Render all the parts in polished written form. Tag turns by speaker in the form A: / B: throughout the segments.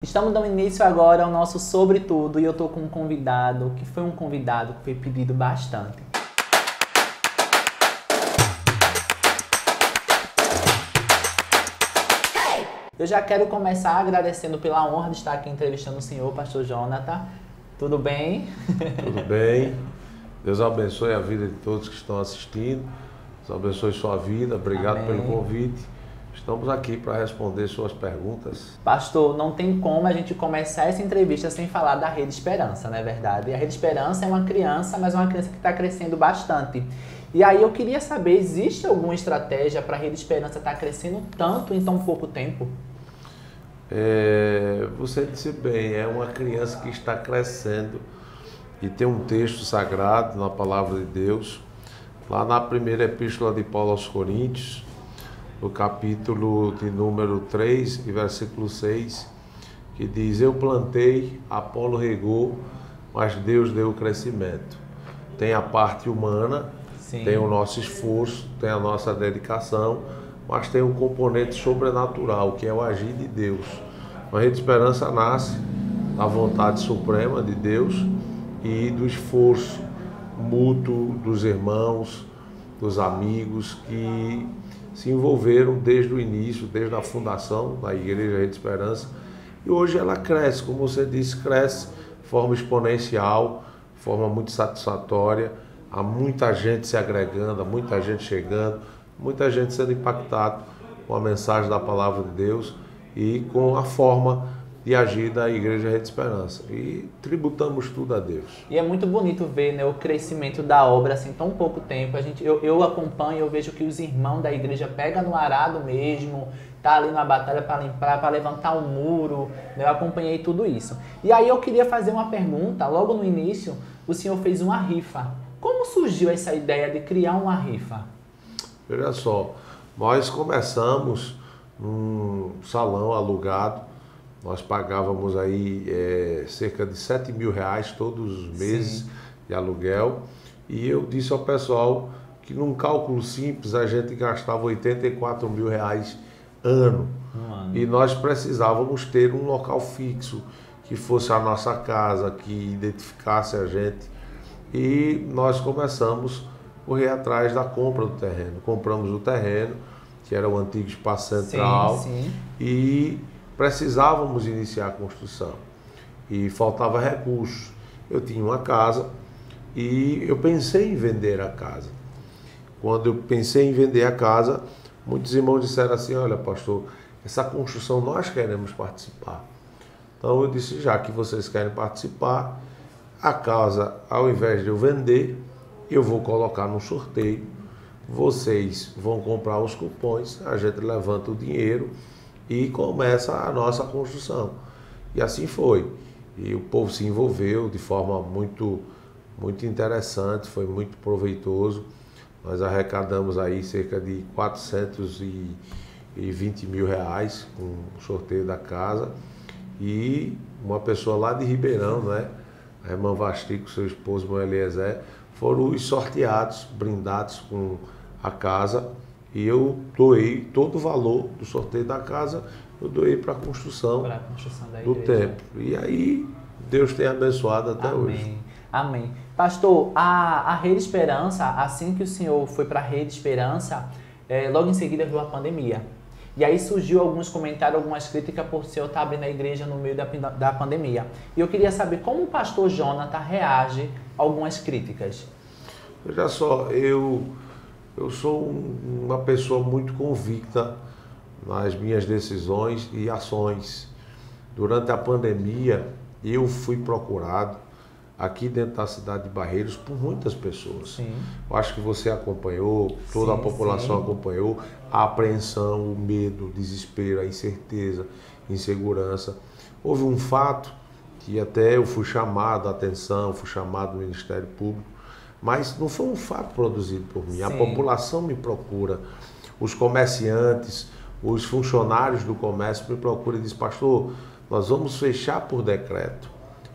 A: Estamos dando início agora ao nosso Sobretudo e eu tô com um convidado, que foi pedido bastante. Eu já quero começar agradecendo pela honra de estar aqui entrevistando o senhor, pastor Jonathan. Tudo bem?
B: Tudo bem. Deus abençoe a vida de todos que estão assistindo. Deus abençoe sua vida. Obrigado
A: Amém.
B: pelo convite. Estamos aqui para responder suas perguntas.
A: Pastor, não tem como a gente começar essa entrevista sem falar da Rede Esperança, não é verdade? E a Rede Esperança é uma criança, mas é uma criança que está crescendo bastante. E aí eu queria saber, existe alguma estratégia para a Rede Esperança estar crescendo tanto em tão pouco tempo?
B: Você disse bem, é uma criança que está crescendo e tem um texto sagrado na Palavra de Deus, lá na primeira epístola de Paulo aos Coríntios, no capítulo de número 3 e versículo 6, que diz: eu plantei, Apolo regou, mas Deus deu o crescimento. Tem a parte humana,
A: Sim.
B: Tem o nosso esforço, tem a nossa dedicação, mas tem um componente sobrenatural, que é o agir de Deus. A Rede Esperança nasce da vontade suprema de Deus e do esforço mútuo dos irmãos, dos amigos que se envolveram desde o início, desde a fundação da Igreja Rede Esperança. E hoje ela cresce, como você disse, cresce de forma exponencial, de forma muito satisfatória. Há muita gente se agregando, há muita gente chegando, muita gente sendo impactada com a mensagem da Palavra de Deus e com a forma de agir da Igreja Rede Esperança. E tributamos tudo a Deus.
A: E é muito bonito ver, né, o crescimento da obra assim, em tão pouco tempo. Eu acompanho, eu vejo que os irmãos da igreja pegam no arado mesmo, tá ali na batalha para limpar, para levantar o muro. Né, eu acompanhei tudo isso. E aí eu queria fazer uma pergunta. Logo no início, o senhor fez uma rifa. Como surgiu essa ideia de criar uma rifa?
B: Veja só, nós começamos num salão alugado. Nós pagávamos aí cerca de R$7.000 todos os meses. Sim. De aluguel. E eu disse ao pessoal que num cálculo simples a gente gastava R$84.000 ano. E nós precisávamos ter um local fixo, que fosse a nossa casa, que identificasse a gente. E nós começamos a correr atrás da compra do terreno. Compramos o terreno, que era o antigo espaço central.
A: Sim, sim.
B: E precisávamos iniciar a construção e faltava recursos. Eu tinha uma casa e eu pensei em vender a casa. Quando eu pensei em vender a casa, muitos irmãos disseram assim: olha, pastor, essa construção nós queremos participar. Então eu disse: já que vocês querem participar, a casa, ao invés de eu vender, eu vou colocar no sorteio. Vocês vão comprar os cupons, a gente levanta o dinheiro e começa a nossa construção. E assim foi. E o povo se envolveu de forma muito interessante, foi muito proveitoso. Nós arrecadamos aí cerca de R$420.000 com o sorteio da casa. E uma pessoa lá de Ribeirão, né? A irmã Vasti, com seu esposo, o irmão Eliezer, foram os sorteados, brindados com a casa. E eu doei todo o valor do sorteio da casa, eu doei para a construção do templo. E aí, Deus tem abençoado até hoje.
A: Amém. Pastor, a Rede Esperança, assim que o senhor foi para a Rede Esperança, logo em seguida veio a pandemia. E aí surgiu alguns comentários, algumas críticas por o senhor estar abrindo a igreja no meio da pandemia. E eu queria saber como o pastor Jonathan reage a algumas críticas.
B: Veja só, eu sou uma pessoa muito convicta nas minhas decisões e ações. Durante a pandemia, eu fui procurado aqui dentro da cidade de Barreiros por muitas pessoas.
A: Sim.
B: Eu acho que você acompanhou, toda a população acompanhou a apreensão, o medo, o desespero, a incerteza, a insegurança. Houve um fato que até eu fui chamado a atenção, fui chamado do Ministério Público, mas não foi um fato produzido por mim. Sim. A população me procura, os comerciantes, os funcionários do comércio me procuram e dizem: pastor, nós vamos fechar por decreto.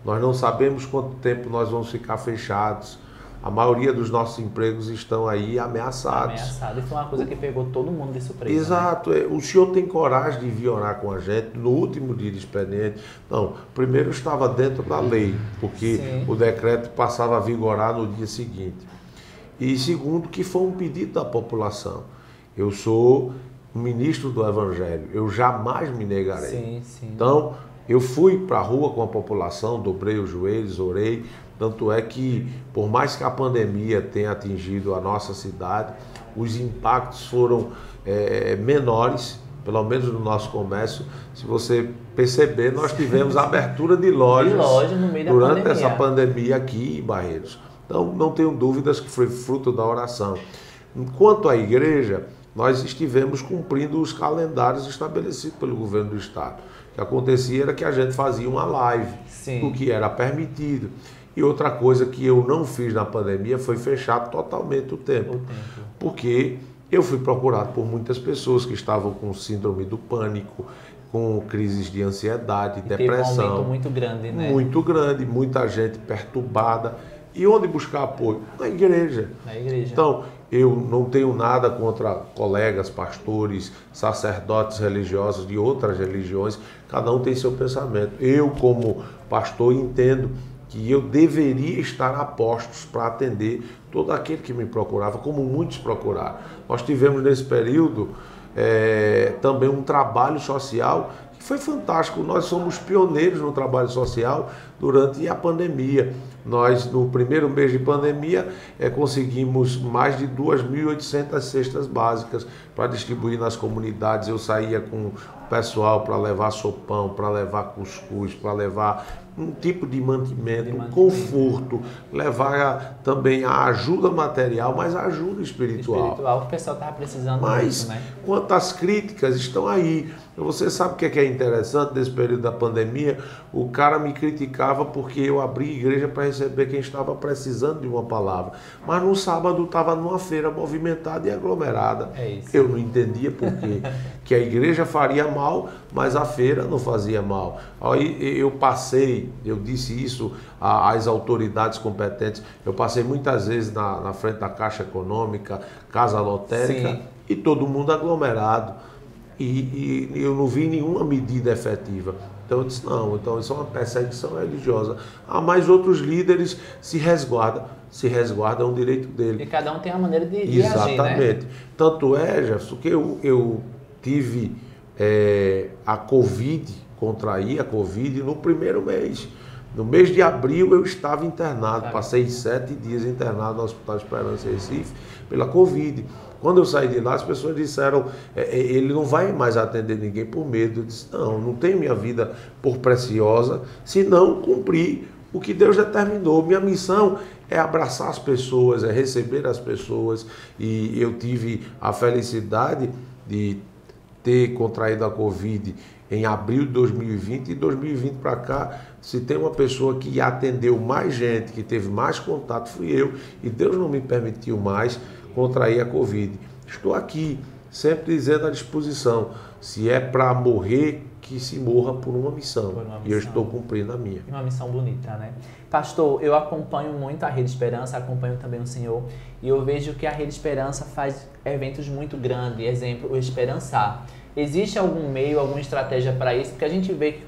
B: Nós não sabemos quanto tempo nós vamos ficar fechados. a maioria dos nossos empregos estão aí ameaçados.
A: Ameaçado. E foi uma coisa que pegou todo mundo de surpresa.
B: Exato.
A: Né?
B: O senhor tem coragem de vir orar com a gente no último dia de expediente? Não, primeiro estava dentro da lei, porque
A: Sim.
B: o decreto passava a vigorar no dia seguinte. E segundo, que foi um pedido da população. Eu sou ministro do Evangelho, eu jamais me negarei.
A: Sim, sim.
B: Então, eu fui para a rua com a população, dobrei os joelhos, orei. Tanto é que, por mais que a pandemia tenha atingido a nossa cidade, os impactos foram menores, pelo menos no nosso comércio. Se você perceber, nós tivemos abertura de lojas
A: no meio da
B: durante
A: pandemia.
B: essa pandemia aqui em Barreiros. Então, não tenho dúvidas que foi fruto da oração. Quanto à igreja, nós estivemos cumprindo os calendários estabelecidos pelo governo do estado. O que acontecia era que a gente fazia uma live,
A: Sim.
B: o que era permitido. E outra coisa que eu não fiz na pandemia foi fechar totalmente o templo. Porque eu fui procurado por muitas pessoas que estavam com síndrome do pânico, com crises de ansiedade, depressão.
A: Teve um aumento muito grande, né?
B: Muito grande, muita gente perturbada. E onde buscar apoio? Na igreja.
A: Na igreja.
B: Então, eu não tenho nada contra colegas, pastores, sacerdotes religiosos de outras religiões. Cada um tem seu pensamento. Eu, como pastor, entendo que eu deveria estar a postos para atender todo aquele que me procurava, como muitos procuraram. Nós tivemos nesse período também um trabalho social que foi fantástico. Nós somos pioneiros no trabalho social durante a pandemia. Nós, no primeiro mês de pandemia, conseguimos mais de 2.800 cestas básicas para distribuir nas comunidades. Eu saía com o pessoal para levar sopão, para levar cuscuz, para levar um tipo de mantimento, conforto, levar também a ajuda material, mas a ajuda espiritual.
A: O pessoal estava precisando
B: mas,
A: muito, né?
B: Quantas críticas estão aí. Você sabe o que é interessante nesse período da pandemia? O cara me criticava porque eu abri igreja para receber quem estava precisando de uma palavra. Mas no sábado estava numa feira movimentada e aglomerada. Eu não entendia por quê. Que a igreja faria mal, mas a feira não fazia mal. Aí eu disse isso às autoridades competentes, eu passei muitas vezes na frente da Caixa Econômica, Casa Lotérica, sim, e todo mundo aglomerado. E eu não vi nenhuma medida efetiva. Então eu disse, não, então isso é uma perseguição religiosa. Mas outros líderes se resguardam é um direito dele.
A: E cada um tem a maneira de agir,
B: exatamente. Né? Tanto é, Jefferson, que eu tive a Covid, contraí a Covid no primeiro mês. No mês de abril eu estava internado, passei 7 dias internado no Hospital Esperança Recife pela Covid. Quando eu saí de lá, as pessoas disseram, ele não vai mais atender ninguém por medo. Eu disse, não tenho minha vida por preciosa, se não cumprir o que Deus determinou. Minha missão é abraçar as pessoas, é receber as pessoas. E eu tive a felicidade de ter contraído a Covid em abril de 2020 e 2020 para cá, se tem uma pessoa que atendeu mais gente, que teve mais contato, fui eu. E Deus não me permitiu mais contrair a Covid. Estou aqui, sempre dizendo à disposição, se é para morrer, que se morra por uma missão. E eu estou cumprindo a minha.
A: Uma missão bonita, né? Pastor, eu acompanho muito a Rede Esperança, acompanho também o senhor, e eu vejo que a Rede Esperança faz eventos muito grandes, exemplo, o Esperançar. Existe algum meio, alguma estratégia para isso? Porque a gente vê que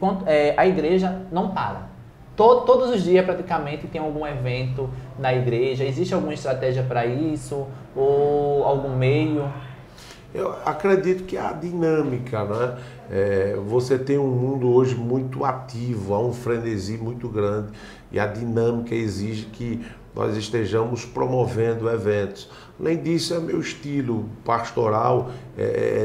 A: a igreja não para. Todos os dias praticamente tem algum evento na igreja. Existe alguma estratégia para isso? Ou algum meio?
B: Eu acredito que a dinâmica, né? Você tem um mundo hoje muito ativo, há um frenesi muito grande e a dinâmica exige que nós estejamos promovendo eventos. Além disso, é meu estilo pastoral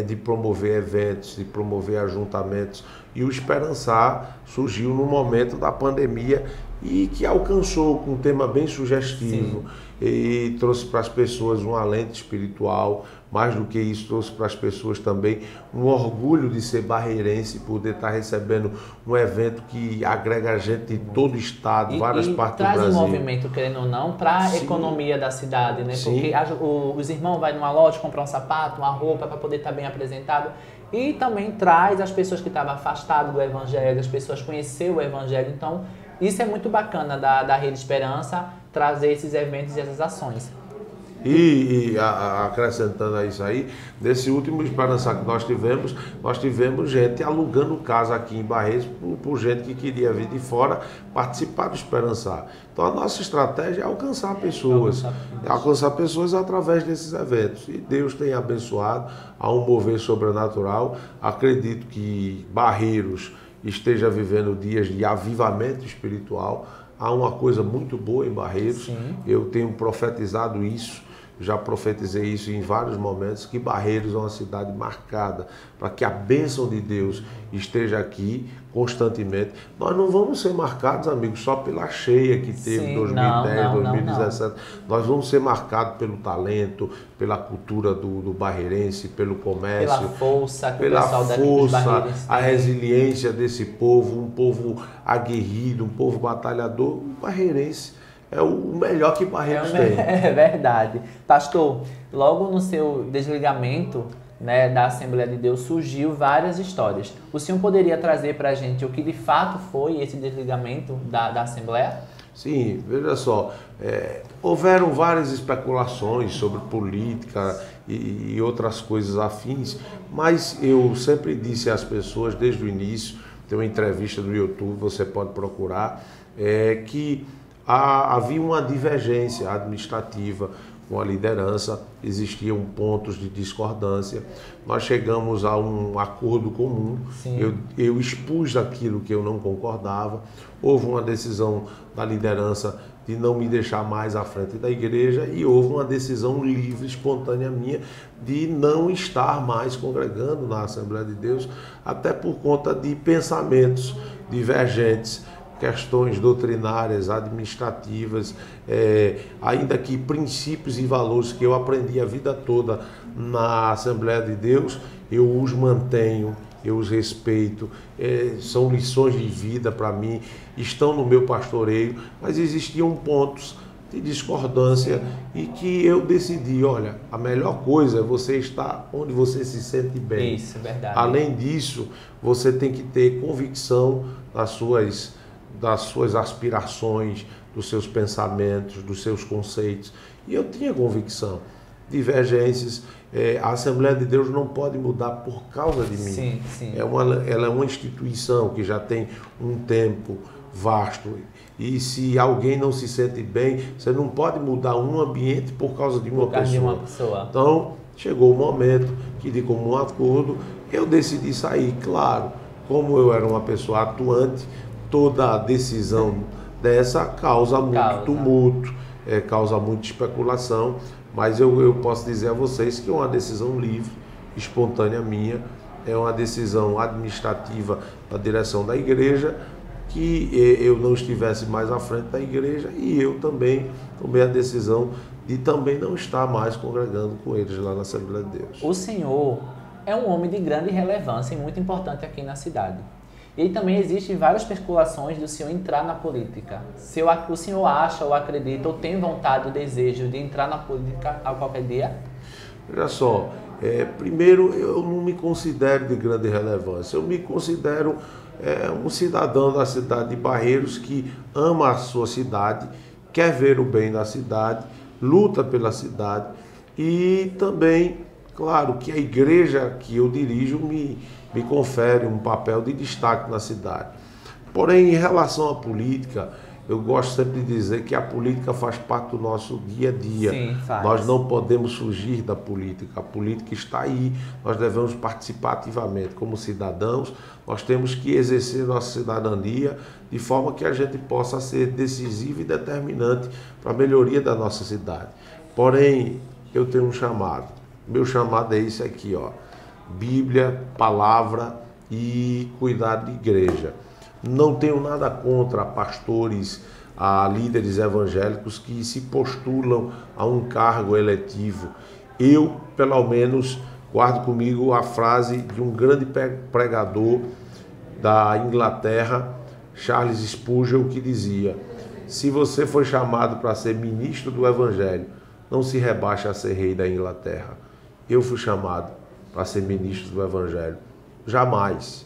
B: de promover eventos, de promover ajuntamentos. E o Esperançar surgiu no momento da pandemia e que alcançou com um tema bem sugestivo. Sim. E trouxe para as pessoas um alento espiritual. Mais do que isso, trouxe para as pessoas também um orgulho de ser barreirense, poder estar recebendo um evento que agrega gente de todo o estado, várias partes do Brasil.
A: Traz um movimento, querendo ou não, para a economia da cidade, né? Sim. Porque os irmãos vão numa loja comprar um sapato, uma roupa para poder estar bem apresentado. E também traz as pessoas que estavam afastadas do Evangelho, as pessoas conhecer o Evangelho. Então, isso é muito bacana da Rede Esperança, trazer esses eventos e essas ações.
B: Acrescentando a isso aí, nesse último Esperança que nós tivemos gente alugando casa aqui em Barreiros por gente que queria vir de fora participar do Esperançar. Então a nossa estratégia é alcançar pessoas através desses eventos. E Deus tem abençoado a um mover sobrenatural. Acredito que Barreiros esteja vivendo dias de avivamento espiritual. Há uma coisa muito boa em Barreiros.
A: Sim.
B: Eu tenho profetizado isso. Já profetizei isso em vários momentos, que Barreiros é uma cidade marcada para que a bênção de Deus esteja aqui constantemente. Nós não vamos ser marcados, amigos, só pela cheia que teve em 2010, 2017. Nós vamos ser marcados pelo talento, pela cultura do barreirense, pelo comércio.
A: Pela força, que o pessoal
B: a resiliência desse povo, um povo aguerrido, um povo batalhador. O barreirense é o melhor que Barreiros tem.
A: É verdade. Pastor, logo no seu desligamento, né, da Assembleia de Deus, surgiu várias histórias. O senhor poderia trazer para a gente o que de fato foi esse desligamento da Assembleia?
B: Sim, veja só, houveram várias especulações sobre política e outras coisas afins, mas eu sempre disse às pessoas desde o início, tem uma entrevista no YouTube, você pode procurar, que havia uma divergência administrativa com a liderança, existiam pontos de discordância, nós chegamos a um acordo comum, eu expus aquilo que eu não concordava, houve uma decisão da liderança de não me deixar mais à frente da igreja e houve uma decisão livre, espontânea minha, de não estar mais congregando na Assembleia de Deus, até por conta de pensamentos divergentes, questões doutrinárias, administrativas, ainda que princípios e valores que eu aprendi a vida toda na Assembleia de Deus, eu os mantenho, eu os respeito, são lições de vida para mim, estão no meu pastoreio, mas existiam pontos de discordância e que eu decidi, olha, a melhor coisa é você estar onde você se sente bem.
A: Isso, é verdade.
B: Além disso, você tem que ter convicção das suas aspirações, dos seus pensamentos, dos seus conceitos. E eu tinha convicção. Divergências, a Assembleia de Deus não pode mudar por causa de mim.
A: Sim, sim.
B: Ela é uma instituição que já tem um tempo vasto. E se alguém não se sente bem, você não pode mudar um ambiente por causa de uma pessoa. Então, chegou o momento que, de comum acordo, eu decidi sair. Claro, como eu era uma pessoa atuante, toda a decisão dessa causa muito tumulto, causa muita especulação, mas eu posso dizer a vocês que é uma decisão livre, espontânea minha, é uma decisão administrativa da direção da igreja, que eu não estivesse mais à frente da igreja e eu também tomei a decisão de também não estar mais congregando com eles lá na Assembleia de Deus.
A: O senhor é um homem de grande relevância e muito importante aqui na cidade. E também existem várias especulações do senhor entrar na política. O senhor acha ou acredita ou tem vontade ou desejo de entrar na política a qualquer dia?
B: Olha só, primeiro eu não me considero de grande relevância, eu me considero um cidadão da cidade de Barreiros que ama a sua cidade, quer ver o bem da cidade, luta pela cidade e também, claro, que a igreja que eu dirijo me confere um papel de destaque na cidade. Porém, em relação à política, eu gosto sempre de dizer que a política faz parte do nosso dia a dia.
A: Sim, faz.
B: Nós não podemos fugir da política. A política está aí, nós devemos participar ativamente. Como cidadãos, nós temos que exercer nossa cidadania de forma que a gente possa ser decisivo e determinante para a melhoria da nossa cidade. Porém, eu tenho um chamado. Meu chamado é esse aqui, ó. Bíblia, palavra e cuidar de igreja. Não tenho nada contra pastores, a líderes evangélicos que se postulam a um cargo eletivo. Eu, pelo menos, guardo comigo a frase de um grande pregador da Inglaterra, Charles Spurgeon, que dizia: se você foi chamado para ser ministro do Evangelho, não se rebaixe a ser rei da Inglaterra. Eu fui chamado para ser ministro do Evangelho. Jamais.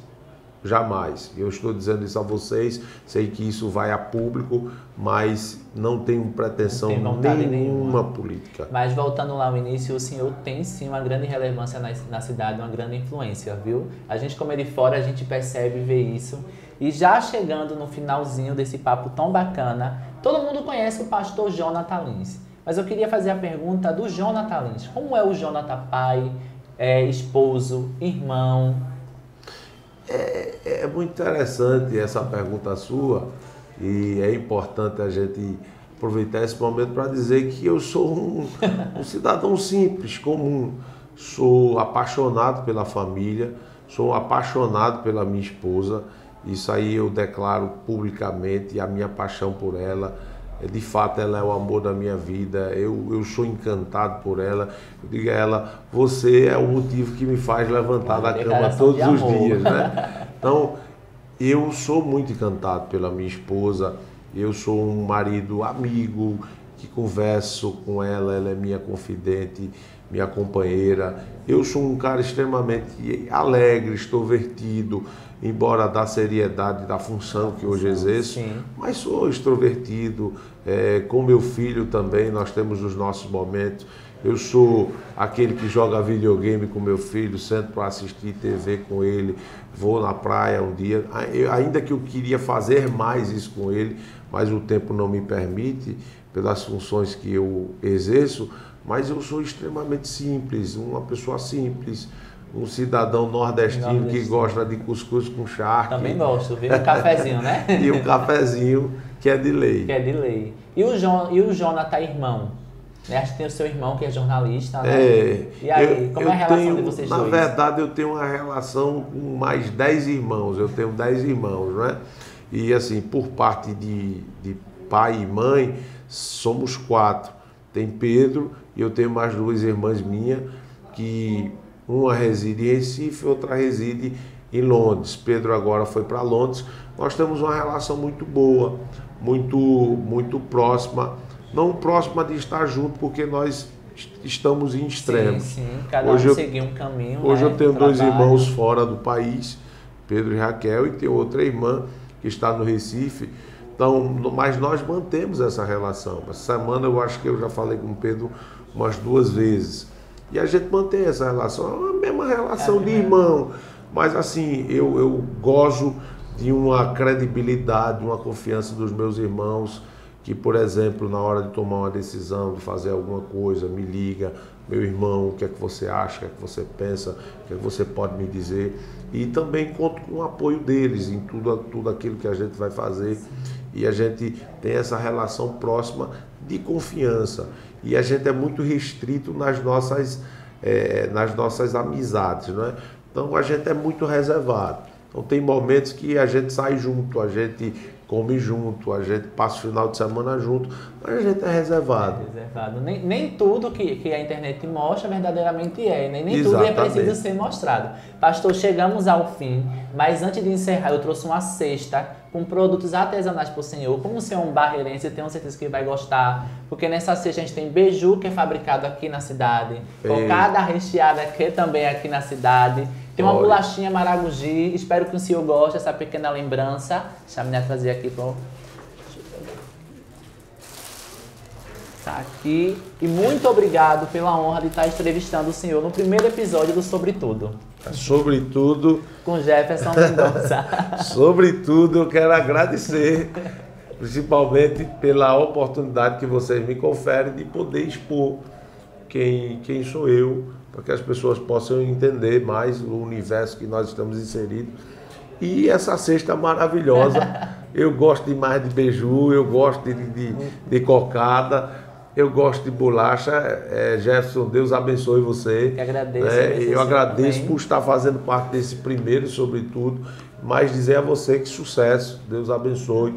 B: jamais. Eu estou dizendo isso a vocês, sei que isso vai a público, mas não tenho pretensão nenhuma política.
A: Mas voltando lá ao início, o senhor tem sim uma grande relevância na cidade, uma grande influência, viu? A gente, como é de fora, a gente percebe e vê isso. E já chegando no finalzinho desse papo tão bacana, todo mundo conhece o pastor Jonathan Lins. Mas eu queria fazer a pergunta do Jonathan Lins. Como é o Jonathan pai, esposo, irmão?
B: É muito interessante essa pergunta sua e é importante a gente aproveitar esse momento para dizer que eu sou um cidadão simples, comum. Sou apaixonado pela família, sou apaixonado pela minha esposa. Isso aí eu declaro publicamente, a minha paixão por ela. De fato, ela é o amor da minha vida, eu sou encantado por ela. Eu digo a ela, você é o motivo que me faz levantar da cama todos os dias, né? Então, eu sou muito encantado pela minha esposa, eu sou um marido amigo, que converso com ela, ela é minha confidente, minha companheira. Eu sou um cara extremamente alegre, extrovertido, embora da seriedade da função que hoje exerço, mas sou extrovertido, com meu filho também, nós temos os nossos momentos. Eu sou aquele que joga videogame com meu filho, sento para assistir TV com ele, vou na praia um dia, ainda que eu queria fazer mais isso com ele, mas o tempo não me permite, pelas funções que eu exerço, mas eu sou extremamente simples, uma pessoa simples, um cidadão nordestino que gosta de cuscuz com charque.
A: Também gosto, viu? Um cafezinho, né?
B: E um cafezinho que é de lei.
A: Que é de lei. E o Jonathan, irmão? Acho que tem o seu irmão que é jornalista, né? E aí, como é a relação de vocês dois?
B: Na verdade, eu tenho uma relação com mais 10 irmãos. Eu tenho 10 irmãos, né? E assim, por parte de pai e mãe, somos 4. Tem Pedro e eu tenho mais 2 irmãs minhas, que uma reside em Recife, outra reside em Londres. Pedro agora foi para Londres. Nós temos uma relação muito boa, muito próxima. Não próxima de estar junto, porque nós estamos em extremos.
A: Sim, cada um seguiu um caminho.
B: Hoje eu tenho 2 irmãos fora do país, Pedro e Raquel, e tenho outra irmã que está no Recife. Então, mas nós mantemos essa relação. Essa semana eu acho que eu já falei com o Pedro umas 2 vezes. E a gente mantém essa relação, é a mesma relação de irmão. Mas assim, eu gozo de uma credibilidade, uma confiança dos meus irmãos, que, por exemplo, na hora de tomar uma decisão, de fazer alguma coisa, me liga, meu irmão, o que é que você acha, o que é que você pensa, o que é que você pode me dizer. E também conto com o apoio deles em tudo aquilo que a gente vai fazer. E a gente tem essa relação próxima de confiança. E a gente é muito restrito nas nossas amizades, né? Então a gente é muito reservado. Então tem momentos que a gente sai junto, a gente come junto, a gente passa o final de semana junto, mas a gente é reservado.
A: Nem tudo que a internet mostra verdadeiramente é, nem tudo é preciso ser mostrado. Pastor, chegamos ao fim, mas antes de encerrar, eu trouxe uma cesta com produtos artesanais para o senhor. Como o senhor é um barreirense, eu tenho certeza que ele vai gostar, porque nessa cesta a gente tem beiju, que é fabricado aqui na cidade, cocada recheada, que também é aqui na cidade. Tem uma bolachinha Maragogi, espero que o senhor goste dessa pequena lembrança. Deixa a menina trazer aqui para tá aqui. E muito obrigado pela honra de estar entrevistando o senhor no primeiro episódio do Sobretudo.
B: Sobretudo.
A: Com Jefferson Mendonça.
B: Sobretudo, eu quero agradecer, principalmente pela oportunidade que vocês me conferem de poder expor quem sou eu, para que as pessoas possam entender mais o universo que nós estamos inseridos. E essa cesta maravilhosa, eu gosto demais de beiju, eu gosto de cocada, eu gosto de bolacha. Jefferson, Deus abençoe você.
A: Que agradeço.
B: Eu agradeço por estar fazendo parte desse primeiro, sobretudo, mas dizer a você que sucesso, Deus abençoe.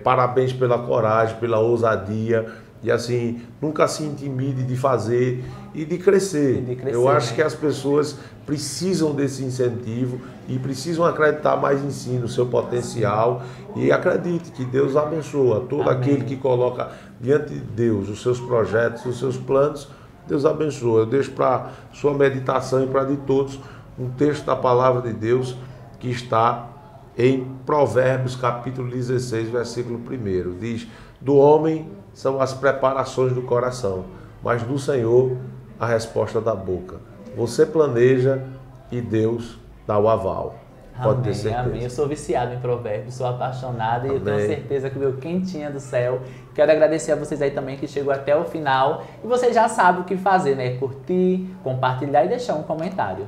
B: Parabéns pela coragem, pela ousadia. E assim, nunca se intimide de fazer e de crescer. Eu acho que as pessoas precisam desse incentivo e precisam acreditar mais em si, no seu potencial. E acredite que Deus abençoa todo aquele que coloca diante de Deus os seus projetos, os seus planos. Deus abençoa. Eu deixo para sua meditação e para de todos um texto da palavra de Deus que está em Provérbios capítulo 16, versículo 1. Diz: do homem são as preparações do coração, mas do Senhor a resposta da boca. Você planeja e Deus dá o aval. Pode ter certeza.
A: Amém. Eu sou viciado em provérbios, sou apaixonado e eu tenho certeza que meu quentinha do céu. Quero agradecer a vocês aí também que chegou até o final. E você já sabe o que fazer, né? Curtir, compartilhar e deixar um comentário.